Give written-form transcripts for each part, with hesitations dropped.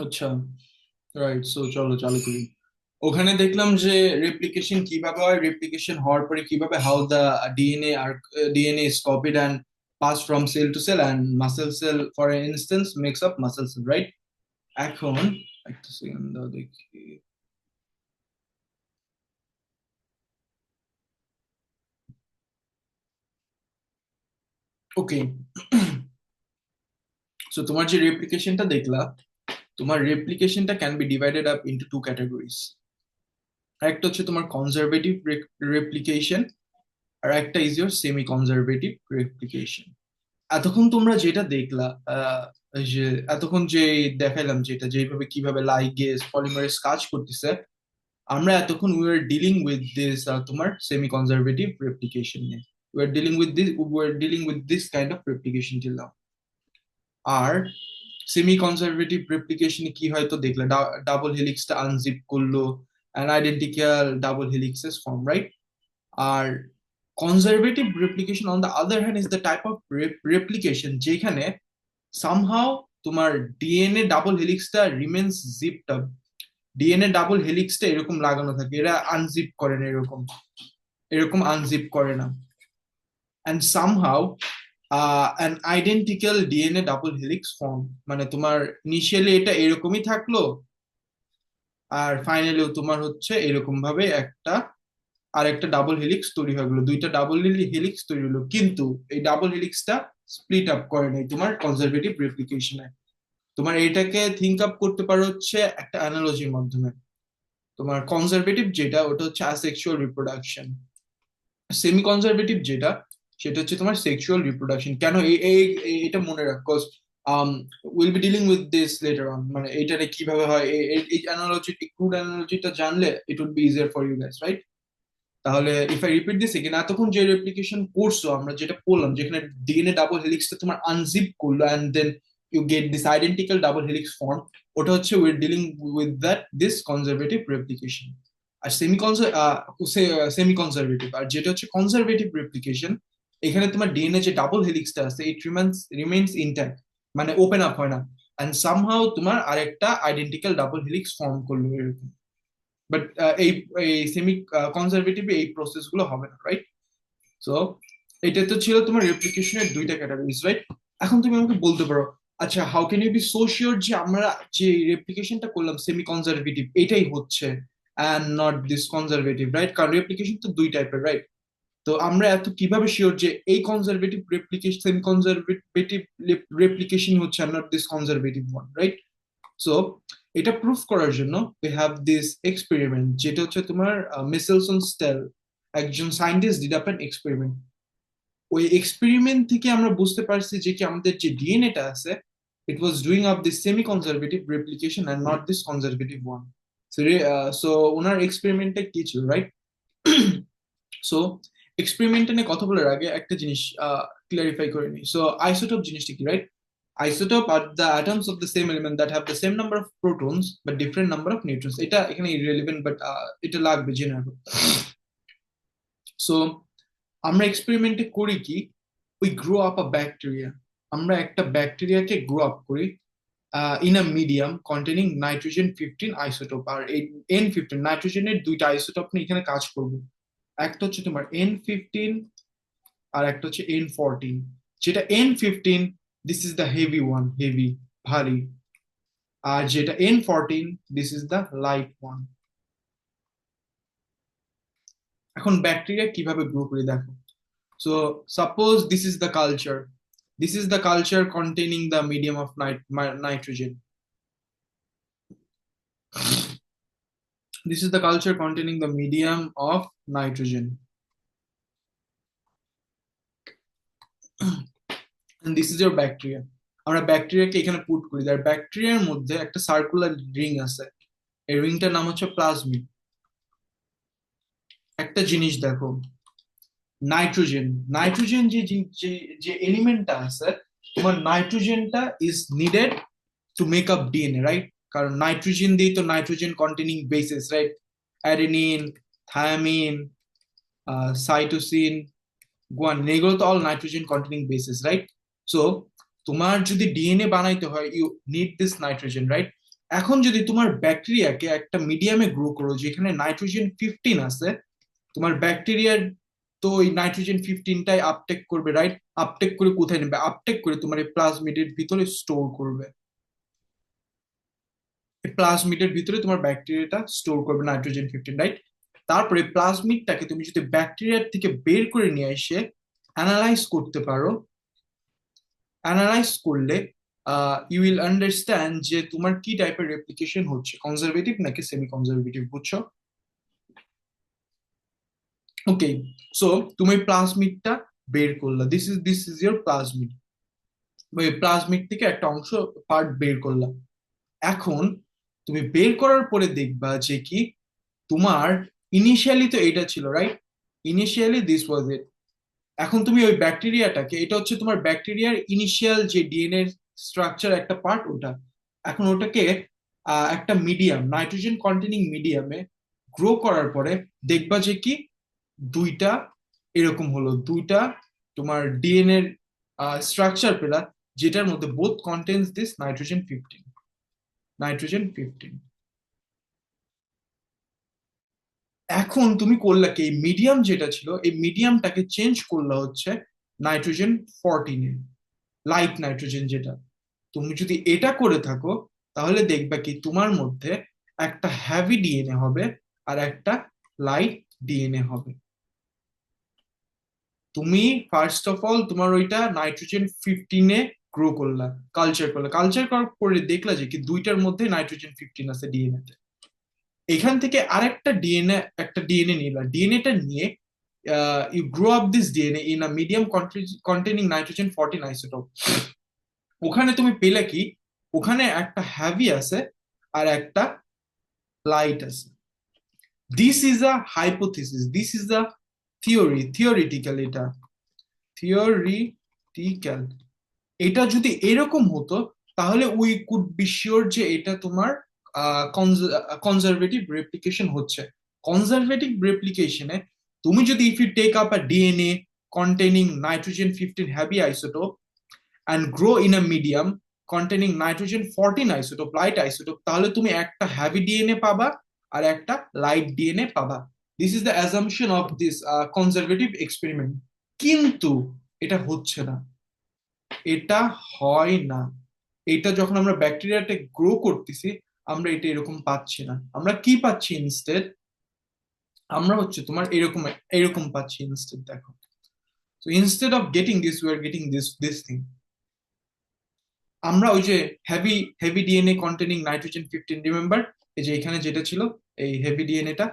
আচ্ছা, right. So চলো চালু করি। ওখানে দেখলাম যে রেপ্লিকেশন কিভাবে হয়, রেপ্লিকেশন হওয়ার পরে কিভাবে হাউ দা ডিএনএ আর DNA is copied and pass from cell to cell and muscle cell for instance makes up muscle cell, right? এখন একটা সেকেন্ড দাও দেখি। ওকে। সো তোমার যে রেপ্লিকেশনটা দেখলা, তোমার রেপ্লিকেশনটা can be divided up into two categories. একটা হচ্ছে তোমার কনজারভেটিভ রেপ্লিকেশন, আর একটা is your semi conservative replication. এতক্ষণ তোমরা যেটা দেখলা, এই যে এতক্ষণ যে দেখাইলাম যেটা যেভাবে কিভাবে লাইগেজ পলিমারেজ কাজ করতেছে, আমরা এতক্ষণ we are dealing with this তোমার সেমি কনজারভেটিভ রেপ্লিকেশন নিয়ে। We are dealing with this kind of replication till now. আর সেমি কনজারভেটিভ রেপ্লিকেশনে কি হয় তো দেখলে, ডাবল হেলিক্সটা আনজিপ করলো, an identical double helixes form, right? আর conservative replication on the other hand is the type of replication যেখানে সামহাও তোমার ডিএনএ ডাবল হেলিক্সটা remains zipped up. DNA double হেলিক্সটা এরকম লাগানো থাকে, এরা আনজিপ করে না, এরকম এরকম আনজিপ করে না। And somehow an identical DNA double helix form, মানে তোমার ইনিশিয়ালি এটা এরকমই থাকলো, আর ফাইনালিও তোমার হচ্ছে এরকম ভাবে একটা আর একটা ডাবল হেলিক্স তৈরি হয়ে গেলো, দুইটা ডাবল হেলিক্স তৈরি হলো, কিন্তু এই ডাবল হেলিক্সটা স্প্লিট আপ করে নাই তোমার কনজারভেটিভ রেপ্লিকেশনে। তোমার এটাকে থিঙ্ক আপ করতে পারো হচ্ছে একটা অ্যানালজির মাধ্যমে। তোমার কনজারভেটিভ যেটা ওটা হচ্ছে অ্যাসেক্সুয়াল রিপ্রোডাকশন, সেমি কনজারভেটিভ যেটা সেটা হচ্ছে তোমার সেক্সুয়াল রিপ্রোডাকশন। কেন এটা মনে রাখ, cause will be dealing with this later on, মানে এইটারে কিভাবে হয়, এই অ্যানালজি, ক্রুড অ্যানালজিটা জানলে it would be easier for you guys, right? তাহলে if I repeat this again, এতক্ষণ যে রেপ্লিকেশন করছো আমরা যেটা করলাম, যেখানে ডিএনএ ডাবল হেলিক্সটা তোমার আনজিপ করলো and then you get this identical double helix form, ওটা হচ্ছে with dealing with that this conservative replication. আর সেমি কনজারভেটিভ, আর যেটা হচ্ছে কনজারভেটিভ রেপ্লিকেশন, এখানে তোমার ডিএনএ যে ডাবল হেলিক্সটা আছে ইট রিমেন্স ইন্ট্যাক্ট, মানে ওপেন আপ হয় না, অ্যান্ড সামহাও তোমার আরেকটা আইডেন্টিক্যাল ডাবল হেলিক্স ফর্ম করলো এরকম। বাট এই এই সেমি কনজারভেটিভ এই প্রসেস গুলো হবে না, রাইট? সো এটা তো ছিল তোমার রেপ্লিকেশনের দুইটা ক্যাটাগরিজ, রাইট? এখন তুমি আমাকে বলতে পারো, আচ্ছা how can you be so sure যে আমরা যে রেপ্লিকেশনটা করলাম সেমি কনজারভেটিভ এটাই হচ্ছে and not this conservative, right? কারণ রেপ্লিকেশন তো দুই টাইপের, রাইট? তো আমরা এত কিভাবে শিওর যে এই conservative replication semi conservative replication হচ্ছে আর not this conservative one, right? So এটা প্রুফ করার জন্য we have this experiment, যেটা হচ্ছে তোমার মিসেলসন স্টেল, একজন scientist did up N experiment. ওই এক্সপেরিমেন্ট থেকে আমরা বুঝতে পারছি যে কি আমাদের যে ডিএনএটা আছে it was doing up this semi conservative replication and not this conservative one. So ওনার এক্সপেরিমেন্টটা কি ছিল, রাইট? সো এক্সপেরিমেন্ট নিয়ে কথা বলার আগে একটা জিনিস ক্লারিফাই করে নিই। সো আইসোটোপ জিনিসটা কি, right? Isotope are the atoms of the same element that have the same number of protons but different number of neutrons. এটা এখানে irrelevant, but এটা লাগবে জেনে রাখো। সো আমরা এক্সপেরিমেন্টে করি কি, we grow up a bacteria. আমরা একটা ব্যাকটেরিয়াকে গ্রো আপ করি in a medium containing nitrogen 15 isotope. আর এই N15 নাইট্রোজেনের দুইটা আইসোটোপ নিয়ে এখানে কাজ করব। একটা হচ্ছে তোমার N15 আর একটা হচ্ছে N14। যেটা N15, this is the heavy one, heavy, ভারী। আর যেটা N14, this is the light one. এখন ব্যাকটেরিয়া কিভাবে গ্রো করে দেখো। So suppose this is the culture, this is the culture containing the medium of nitrogen, this is the culture containing the medium of nitrogen, this is your bacteria. আমরা ব্যাকটেরিয়াকে এখানে put করি, আর ব্যাকটেরিয়ার মধ্যে একটা circular ring আছে, এই রিংটার নাম হচ্ছে প্লাজমিড। একটা জিনিস দেখো, নাইট্রোজেন, নাইট্রোজেন যে যে যে এলিমেন্টটা আছে, তোমার নাইট্রোজেনটা is needed to make up DNA, right? কারণ নাইট্রোজেন দিয়ে তো nitrogen containing bases, right? Adenine, thymine, cytosine, guanine, এগুলো তো all nitrogen containing bases, right? So তোমার যদি ডিএনএ বানাইতে হয় you need this nitrogen, right? এখন যদি তোমার ব্যাকটেরিয়াকে একটা মিডিয়ামে গ্রো করো যেখানে নাইট্রোজেন 15 আছে, তোমার ব্যাকটেরিয়ার তো ওই নাইট্রোজেন 15টাই আপটেক করবে, রাইট? আপটেক করে কোথায় নেবে? আপটেক করে তোমার এই প্লাজমিডের ভিতরে স্টোর করবে। এই প্লাজমিডের ভিতরে তোমার ব্যাকটেরিয়াটা স্টোর করবে নাইট্রোজেন 15, রাইট? তারপরে প্লাজমিডটাকে তুমি যদি ব্যাকটেরিয়ার থেকে বের করে নিয়ে এসে অ্যানালাইজ করতে পারো, অ্যানালাইজ করলে ইউ উইল আন্ডারস্ট্যান্ড যে তোমার কি টাইপের রেপ্লিকেশন হচ্ছে, কনজারভেটিভ নাকি সেমি কনজারভেটিভ, বুঝছো? ওকে, সো তুমি প্লাজমিডটা বের করলা, দিস ইজ ইয়োর প্লাজমিড। ওই প্লাজমিড থেকে একটা অংশ, পার্ট বের করলা। এখন তুমি বের করার পরে দেখবা যে কি তোমার ইনিশিয়ালি তো এটা ছিল, রাইট? ইনিশিয়ালি দিস ওয়াজ ইট। এখন তুমি ওই ব্যাকটেরিয়াটাকে, এটা হচ্ছে তোমার ব্যাকটেরিয়ার ইনিশিয়াল যে ডিএনএ স্ট্রাকচার একটা পার্ট ওটা, এখন ওটাকে একটা মিডিয়াম, নাইট্রোজেন কন্টেনিং মিডিয়ামে গ্রো করার পরে দেখবা যে কি দুইটা এরকম হলো, দুইটা তোমার ডিএনএ স্ট্রাকচার পেলা, যেটার মধ্যে বোথ কন্টেন্স দিস নাইট্রোজেন 15। এখন তুমি করলা কি, এই মিডিয়াম যেটা ছিল এই মিডিয়ামটাকে চেঞ্জ করলা হচ্ছে নাইট্রোজেন 14-এ, লাইট নাইট্রোজেন যেটা। তুমি যদি এটা করে থাকো তাহলে দেখবা কি তোমার মধ্যে একটা হ্যাভি ডিএনএ হবে আর একটা লাইট ডিএনএ হবে। তুমি ফার্স্ট অফ অল তোমার ওইটা নাইট্রোজেন 15-এ গ্রো করলা, কালচার করলা, কালচার করার পরে দেখলা যে কি দুইটার মধ্যে নাইট্রোজেন 15 আছে ডিএনএ তে। এখান থেকে আরেকটা ডিএনএ, একটা ডিএনএ নিলা, ডিএনএটা নিয়ে you grow up this DNA in a medium containing nitrogen 14 isotope. ওখানে তুমি পেলে কি ওখানে একটা হ্যাভি আছে আর একটা লাইট আছে। This is a hypothesis, this is a theory, theoretical, এটা থিওরিটিক্যাল। এটা যদি এরকম হতো তাহলে উই কুড বি শিওর যে এটা তোমার কনজারভেটিভ রেপ্লিকেশন হচ্ছে। কনজারভেটিভ রেপ্লিকেশনে তুমি যদি if you take up a DNA containing nitrogen 15 heavy isotope and grow in a medium containing nitrogen 14 isotope, light isotope, তাহলে তুমি একটা হ্যাভি ডিএনএ পাবা আর একটা লাইট ডিএনএ পাবা। This is the assumption of this conservative experiment. কিন্তু এটা হচ্ছে না, এটা হয় না। এটা যখন আমরা ব্যাকটেরিয়াটা গ্রো করতেছি আমরা এটা এরকম পাচ্ছি না। আমরা কি পাচ্ছি ইনস্টেড? আমরা হচ্ছে তোমার এরকম এরকম পাচ্ছি ইনস্টেড, দেখো। So instead of getting this, we are getting this thing. আমরা ওই যে heavy heavy DNA containing nitrogen 15, remember? এই যে এখানে যেটা ছিল এই হেভি ডিএনএটা,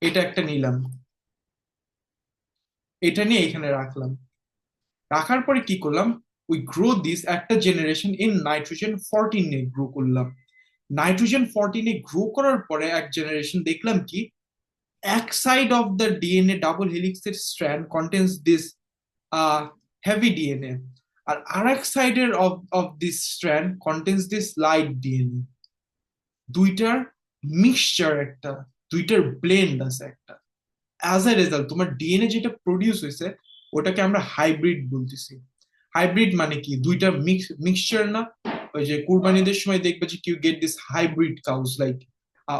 এটা একটা নিলাম, এটা নিয়ে এখানে রাখলাম। রাখার পরে কি করলাম, উই গ্রো দিস একটা জেনারেশন ইন নাইট্রোজেন 14 এ গ্রো করলাম। নাইট্রোজেন 14-এ গ্রো করার পরে এক জেনারেশন দেখলাম কি এক side of the DNA double হেলিক্সের strand contains this heavy DNA, আর আরেক সাইডের of this strand contains this light DNA. দুইটার মিক্সচার একটা, দুইটার ব্লেন্ড আছে একটা। অ্যাজ এ রেজাল্ট তোমার ডিএনএ যেটা প্রডিউস হয়েছে ওটাকে আমরা হাইব্রিড বলতেছি। হাইব্রিড মানে কি, দুইটা মিক্সচার না? ওই যে কুরবানিদের সময় দেখবে যে you get this hybrid cows, like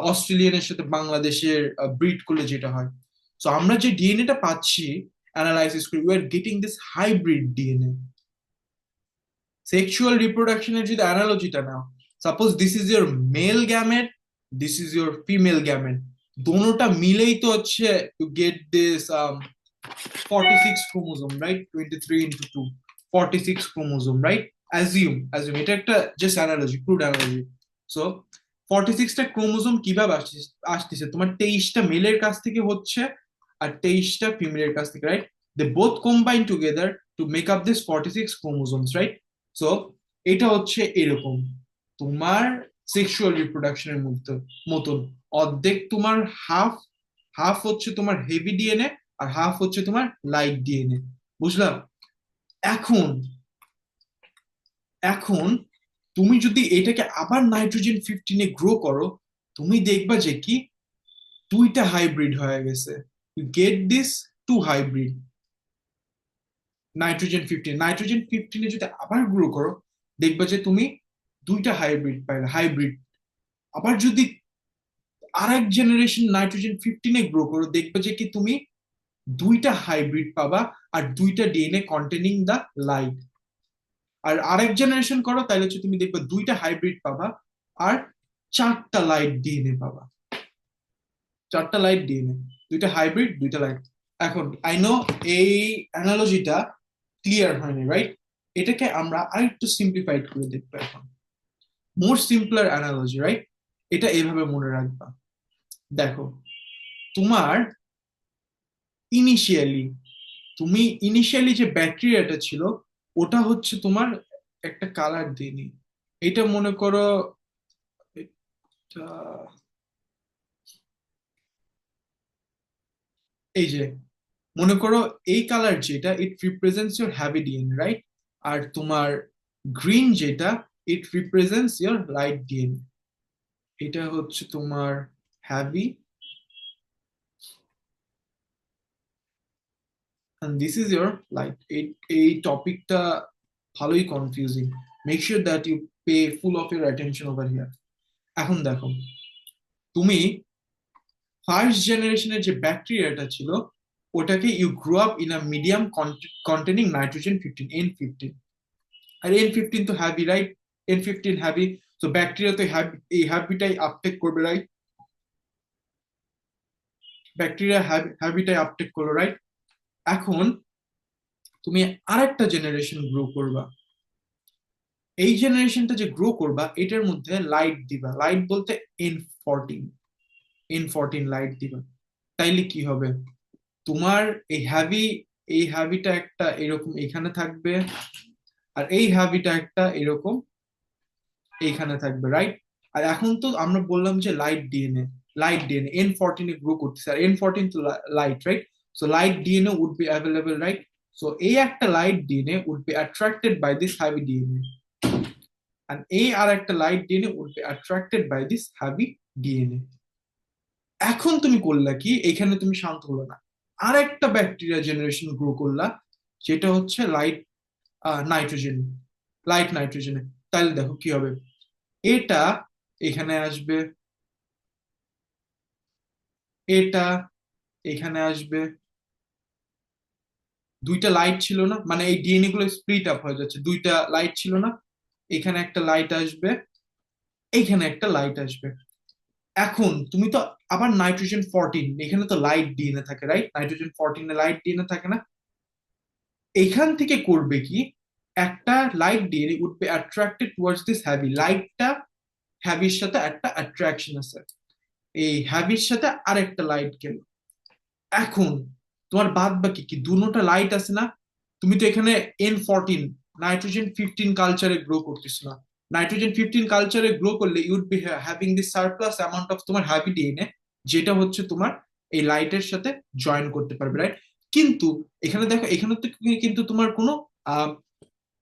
অস্ট্রেলিয়ানের সাথে বাংলাদেশের ব্রিড করলে যেটা হয়। সো আমরা যে ডিএনএটা পাচ্ছি অ্যানালাইসিস করি, we are getting this hybrid DNA. Sexual রিপ্রোডাকশনের যদি অ্যানালজিটা নাও, suppose this is your male gamete, this is your female gamete, দোনোটা মিলেই তো হচ্ছে to get this 46 chromosome, right? 23 into 2, 46 chromosome, right? Assume এটা একটা just analogy, crude analogy. So 46টা ক্রোমোজোম কিভাবে আসতেছে, তোমার 23টা মেলের কাছ থেকে হচ্ছে আর 23টা ফিমেলের কাছ থেকে, right? They both combine together to make up this 46 chromosomes, right? So এটা হচ্ছে এরকম তোমার সেক্সুয়াল রিপ্রোডাকশনের মতন। অর্ধেক তোমার হাফ, হাফ হচ্ছে তোমার হেভি ডিএনএ আর হাফ হচ্ছে তোমার লাইট ডিএনএ, বুঝলাম? এখন এখন তুমি যদি এটাকে আবার নাইট্রোজেন 15-এ গ্রো করো, তুমি দেখবা যে কি দুইটা হাইব্রিড হয়ে গেছে। You get this two hybrid. Nitrogen 15 যদি আবার গ্রো করো দেখবা যে তুমি দুইটা হাইব্রিড পাইলে, হাইব্রিড। আবার যদি আরেক জেনারেশন নাইট্রোজেন 15-এ গ্রো করো, দেখবে যে কি তুমি দুইটা হাইব্রিড পাবা আর দুইটা ডিএনএ কন্টেনিং দা লাইট। আর আরেক জেনারেশন করো তাহলে হচ্ছে তুমি দেখবে দুইটা হাইব্রিড পাবা আর চারটা লাইট ডিএনএ পাবা, চারটা লাইট ডিএনএ, দুইটা হাইব্রিড দুইটা লাইট। এখন আই নো এই অ্যানালজিটা ক্লিয়ার হয়নি, রাইট? এটাকে আমরা আরেকটু সিম্পলিফাইড করে দেখবো এখন, মোর সিম্পলার অ্যানালজি, রাইট? এটা এভাবে মনে রাখবা। দেখো, তোমার ইনিশিয়ালি তুমি ইনিশিয়ালি যে ব্যাকটেরিয়াটা ছিল ওটা হচ্ছে তোমার একটা কালার দিইনি, এটা মনে করো, এটা এই যে মনে করো এই কালার যেটা it represents your heavy DNA, right? আর তোমার গ্রিন যেটা it represents your light DNA, এটা হচ্ছে তোমার heavy and this is your light। এই টপিকটা ভালোই confusing, make sure that you pay full of your attention over here. এখন দেখো, তুমি ফার্স্ট জেনারেশনের যে ব্যাকটেরিয়াটা ছিল ওটাকে you grow up in a medium containing nitrogen 15, N15। আর N15 তো হ্যাভি, রাইট? N15 হ্যাভি, তো ব্যাকটেরিয়া তো এই হ্যাবিটাই আপটেক করবে, রাইট? ব্যাকটেরিয়া হ্যাবিটাই আপটেক করলো, রাইট? এখন তুমি আরেকটা জেনারেশন গ্রো করবা, এই জেনারেশনটা যে গ্রো করবা এটার মধ্যে লাইট দিবা, লাইট বলতে N14, N14 লাইট দিবা। তাইলে কি হবে, তোমার এই হ্যাবিটা একটা এরকম এখানে থাকবে আর এই হ্যাবিটা একটা এরকম এইখানে থাকবে, রাইট? আর এখন তো আমরা বললাম যে লাইট ডিএনএ N14-এ গ্রো করতেছে, আর N14 তো light, right? So light DNA would be available, right? So এই একটা light DNA would be attracted by this heavy DNA, and এই আর একটা light DNA would be attracted by this heavy DNA. এখন তুমি করলা কি, এখানে তুমি শান্ত হলো না, আর একটা ব্যাকটেরিয়া জেনারেশন গ্রো করলা যেটা হচ্ছে নাইট্রোজেন লাইট নাইট্রোজেনে। তাহলে দেখো কি হবে, এটা এখানে আসবে, এটা এখানে আসবে, দুইটা লাইট ছিল না, মানে এই ডিএনএ গুলো স্প্লিট আপ হয়ে যাচ্ছে, দুইটা লাইট ছিল না, এখানে একটা লাইট আসবে, এইখানে একটা লাইট আসবে। এখন তুমি তো আবার নাইট্রোজেন 14, এখানে তো লাইট ডিএনএ থাকে, রাইট? নাইট্রোজেন 14-এ লাইট ডিএনএ থাকে না? এখান থেকে করবে কি, একটা light DNA would be attracted towards this heavy, লাইটটা হ্যাভির সাথে একটা অ্যাট্রাকশন আছে, এই হ্যাভির সাথে আরেকটা লাইট গেল। এখন তোমার বাদ বাকি কি দুটোটা লাইট আছে না, তুমি তো এখানে N14 নাইট্রোজেন 15 কালচারে গ্রো করতেছ না, নাইট্রোজেন 15 কালচারে গ্রো করলে ইউড B having this surplus amount of তোমার হ্যাভি ডিএনএ, যেটা হচ্ছে তোমার এই লাইটের সাথে জয়েন করতে পারবে, রাইট? কিন্তু এখানে দেখো, এখানে তো কিন্তু তোমার কোনো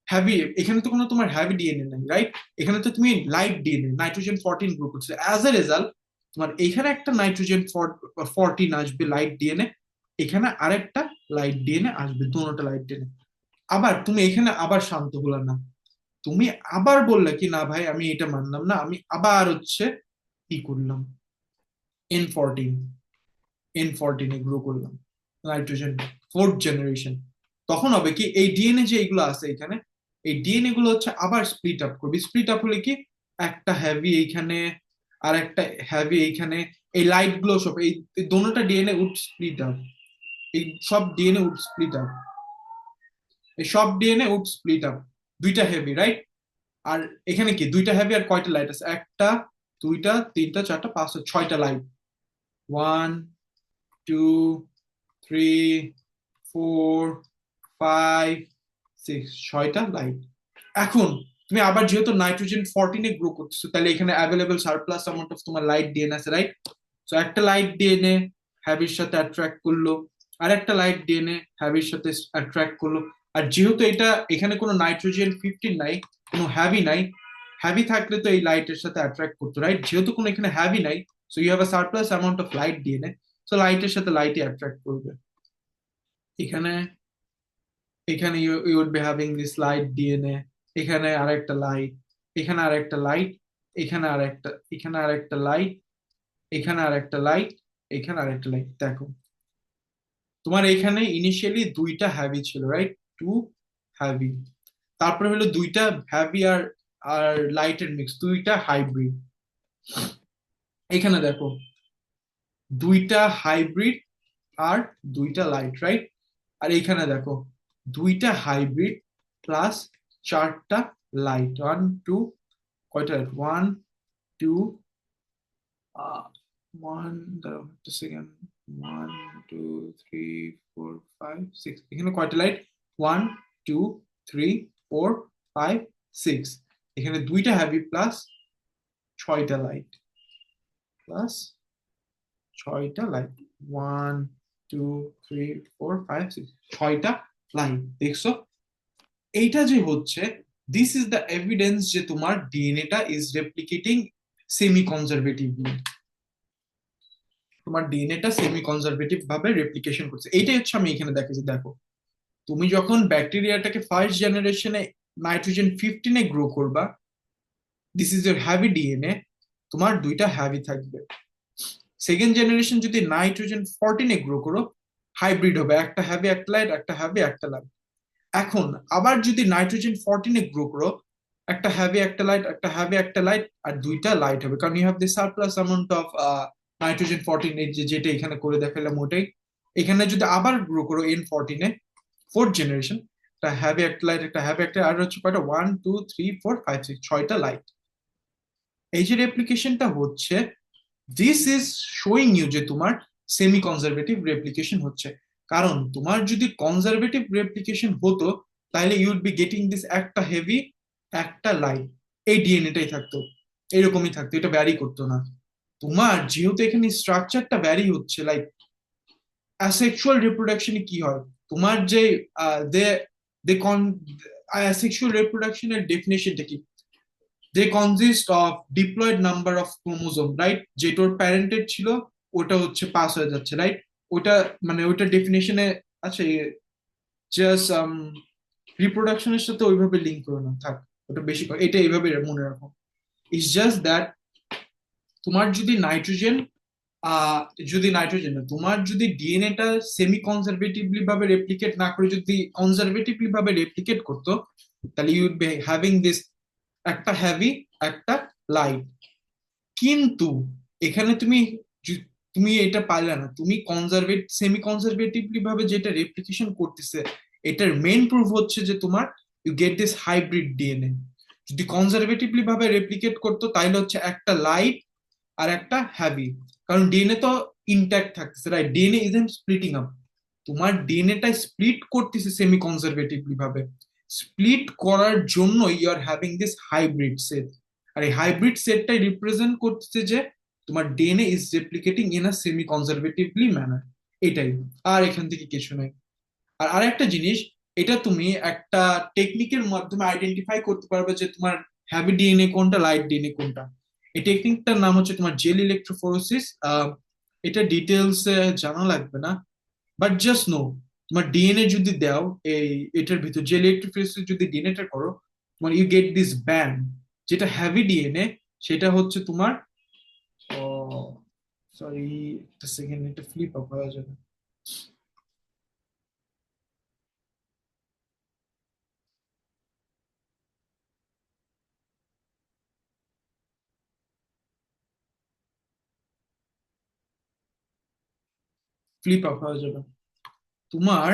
হ্যাভি, এখানে তো কোনো তোমার হ্যাভি ডিএনএ নাই, রাইট? এখানে তো তুমি লাইট ডিএনএ নাইট্রোজেন 14 গ্রো করছো, অ্যাজ এ রেজাল্ট তোমার এখানে একটা নাইট্রোজেন 14 আসবে লাইট ডিএনএ, এখানে আরেকটা লাইট ডিএনএ আসবে, দুটোটা লাইট ডিএনএ। আবার তুমি এখানে আবার শান্ত হলো না, তুমি আবার বললে কি না ভাই আমি এটা মানলাম না, আমি আবার হচ্ছে কি করলাম, N14 N14-এ গ্রো করলাম নাইট্রোজেন 4th জেনারেশন। তখন হবে কি, এই ডিএনএ যে এগুলো আছে এখানে, এই ডিএনএ গুলো হচ্ছে আবার স্প্লিট আপ করবে, স্প্লিট আপ হলে কি একটা হ্যাভি এইখানে আর একটা হ্যাভি এইখানে, এই লাইট গুলো সব এই দোনোটা ডিএনএ উড স্প্লিট আপ, এই সব ডিএনএ উড স্প্লিট আপ, এই সব ডিএনএ উড স্প্লিট আপ, দুইটা হেভি, রাইট? আর এখানে কি দুইটা হেভি আর কয়টা লাইট আছে, একটা দুইটা তিনটা চারটা পাঁচটা ছয়টা লাইট, 1 2 3 4 5 6, ছয়টা লাইট। এখন তুমি আবার যেহেতু নাইট্রোজেন 14-এ গ্রো করতেছো, তাহলে এখানে অ্যাভেলেবল সারপ্লাস অ্যামাউন্ট অফ তোমার লাইট ডিএনএ আছে, রাইট? তো একটা লাইট ডিএনএ হ্যাবির সাথে অ্যাট্রাক্ট করলো, আর একটা লাইট ডিএনএ হ্যাবির সাথে অ্যাট্রাক্ট করলো। আর যেহেতু এটা এখানে কোনো নাইট্রোজেন 15 নাই, কোনো হ্যাভি নাই, হ্যাভি থাকলে তো এই লাইটের সাথে অ্যাট্রাক্ট করতো, রাইট? যেহেতু কোনো এখানে হ্যাভি নাই, so you have a surplus amount of light DNA, so লাইটের সাথে লাইটই অ্যাট্রাক্ট করবে। এখানে এখানে you would be having this light DNA, এখানে আরেকটা লাইট, এখানে আরেকটা লাইট, এখানে আর একটা, এখানে আর একটা লাইট, এখানে আর একটা লাইট, এখানে আর একটা লাইট। দেখো তোমার এখানে ইনিশিয়ালি দুইটা হ্যাভি ছিল, রাইট? টু হ্যাভি, তারপরে হলো দুইটা হ্যাভি আর আর লাইটের মিক্স, দুইটা হাইব্রিড। এখানে দেখো দুইটা হাইব্রিড আর দুইটা লাইট, রাইট? আর এখানে দেখো দুইটা হাইব্রিড প্লাস চারটা লাইট, ওয়ান টু, কয়টা লাইট, ওয়ান টু, ওয়ান, দাঁড়াও একটা second, one two three four five six, এখানে কয়টা light, one two three four five six, এখানে দুইটা হ্যাভি প্লাস ছয়টা লাইট, প্লাস ছয়টা light, one two three four five six, ছয়টা লাইট। দেখছো এইটা যে হচ্ছে, দিস ইজ দ্য এভিডেন্স যে তোমার ডিএনএটা ইজ রেপ্লিকেটিং সেমি কনজারভেটিভলি, তোমার ডিএনএটা সেমি কনজারভেটিভ ভাবে রেপ্লিকেশন করছে। এইটাই হচ্ছে আমি এখানে দেখেছি। দেখো তুমি যখন ব্যাকটেরিয়াটাকে ফার্স্ট জেনারেশনে নাইট্রোজেন 15-এ গ্রো করবা, this is your heavy DNA, তোমার দুইটা হ্যাভি থাকবে। সেকেন্ড জেনারেশন যদি নাইট্রোজেন 14-এ গ্রো করো, হাইব্রিড হবে, একটা হ্যাভি একটা লাইট, একটা হ্যাভি একটা লাইট। এখন আবার যদি নাইট্রোজেন 14-এ গ্রো করো, একটা হ্যাভি একটা লাইট, একটা হ্যাভি একটা লাইট, আর দুইটা লাইট হবে, কারণ you have the surplus amount of nitrogen 14, এই যেটা এখানে করে দেখালাম ওটাই। এখানে যদি আবার গ্রো করো N14-এ, ফোর্থ জেনারেশন, একটা হ্যাভি একটা লাইট, একটা হ্যাভি একটা, আর হচ্ছে কয়টা, one two three four five six, ছয়টা লাইট। এই যে রেপ্লিকেশনটা হচ্ছে, দিস ইজ শোয়িং ইউ যে তোমার সেমি কনজারভেটিভ রেপ্লিকেশন হচ্ছে। কারণ তোমার যদি কনজারভেটিভ রেপ্লিকেশন হতো, তাহলে you would be getting this, একটা হেভি একটা লাইট, এই ডিএনএটাই থাকতো, এরকমই থাকতো, এটা ভ্যারি করতো না। তোমার যেহেতু এখানে স্ট্রাকচারটা ভ্যারি হচ্ছে, লাইক অ্যাসেক্সুয়াল রিপ্রোডাকশনে কি হয়, তোমার যে দে দে কন অ্যাসেক্সুয়াল রিপ্রোডাকশনের ডেফিনেশনটা কি, they consist of diploid number of chromosome, right? যেটা ওর প্যারেন্টেড ছিল ওটা হচ্ছে পাস হয়ে যাচ্ছে, রাইট? ওটা মানে ওটা ডেফিনেশনে আছে, জাস্ট রিপ্রোডাকশনের সাথে ওইভাবে লিঙ্ক করে না, থাক, ওটা বেশি করে, এটা এইভাবে মনে রাখো। ইটস জাস্ট দ্যাট তোমার যদি নাইট্রোজেন আহ যদি নাইট্রোজেন না, তোমার যদি ডিএনএটা সেমি কনজারভেটিভলি ভাবে রেপ্লিকেট না করে যদি কনজারভেটিভলি ভাবে রেপ্লিকেট করতো, তাহলে you would be having this, একটা হ্যাভি একটা লাইট। কিন্তু এখানে তুমি তুমি এটা পারলে না, তুমি সেমি কনজারভেটিভলি ভাবে যেটা রেপ্লিকেশন করতেছে, এটার মেইন প্রুফ হচ্ছে যে তোমার you get this hybrid DNA. যদি কনজারভেটিভলি ভাবে রেপ্লিকেট করতো, তাহলে হচ্ছে একটা লাইট আর একটা হ্যাভি, কারণ ডিএনএ তো ইনট্যাক্ট থাকতেছে, right? DNA isn't splitting up, তোমার ডিএনএটা স্প্লিট করতেছে সেমি কনজারভেটিভলি ভাবে। স্প্লিট করার জন্য you are having this hybrid set, আর এই হাইব্রিড সেটটাই রিপ্রেজেন্ট করতেছে যে তোমার DNA is replicating in a semi conservatively manner. এটাই, আর এখান থেকে কিছু নাই। আর আরেকটা জিনিস, এটা তুমি একটা টেকনিকের মাধ্যমে আইডেন্টিফাই করতে পারবে যে তোমার হ্যাভি ডিএনএ কোনটা, লাইট ডিএনএ কোনটা। এই টেকনিকটার নাম হচ্ছে তোমার জেল ইলেকট্রোফোরেসিস। এটা ডিটেলস জানা লাগবে না, বাট জাস্ট নো, তোমার ডিএনএ যদি দাও এই এটার ভিতর, জেল ইলেকট্রোফোরেসিস যদি ডিএনএটা করো, তোমার ইউ গেট দিস ব্যান্ড, যেটা হ্যাভি ডিএনএ, সেটা হচ্ছে তোমার, সরি একটা সেকেন্ড, এটা ফ্লিপ আপ হয়ে যাবে। ফ্লিপ আপ হয়ে যাবে তোমার,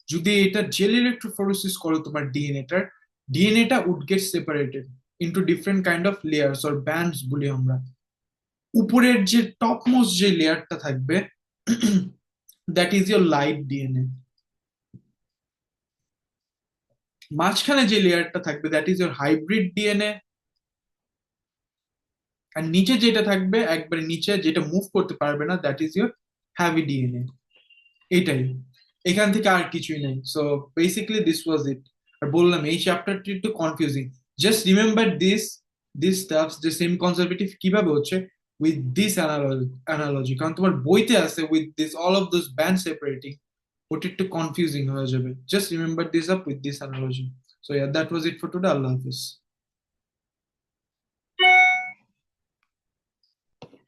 যদি এটা জেল ইলেকট্রোফোরেসিস করো, তোমার ডিএনএটা would get separated into different kind of layers or bands বলি আমরা। উপরের যে টপ মোস্ট যে লেয়ারটা থাকবে, that is your light DNA. মাঝখানে যে লেয়ারটা থাকবে, that is your hybrid DNA. আর নিচে যেটা থাকবে, একবারে নিচে যেটা মুভ করতে পারবে না, that is your heavy DNA. এটাই, এখান থেকে আর কিছুই নাই। সো বেসিক্যালি দিস ওয়াজ ইট। আর বললাম এই চ্যাপ্টারটি একটু confusing, just remember this stuffs, যে সেমি কনজারভেটিভ কিভাবে হচ্ছে উইথ দিস অ্যানালজি, কারণ তোমার বইতে আছে with this all of this band separating, ওটা একটু কনফিউজিং হয়ে যাবে। Just remember this up with this analogy. So that was it for today. Allah Hafiz.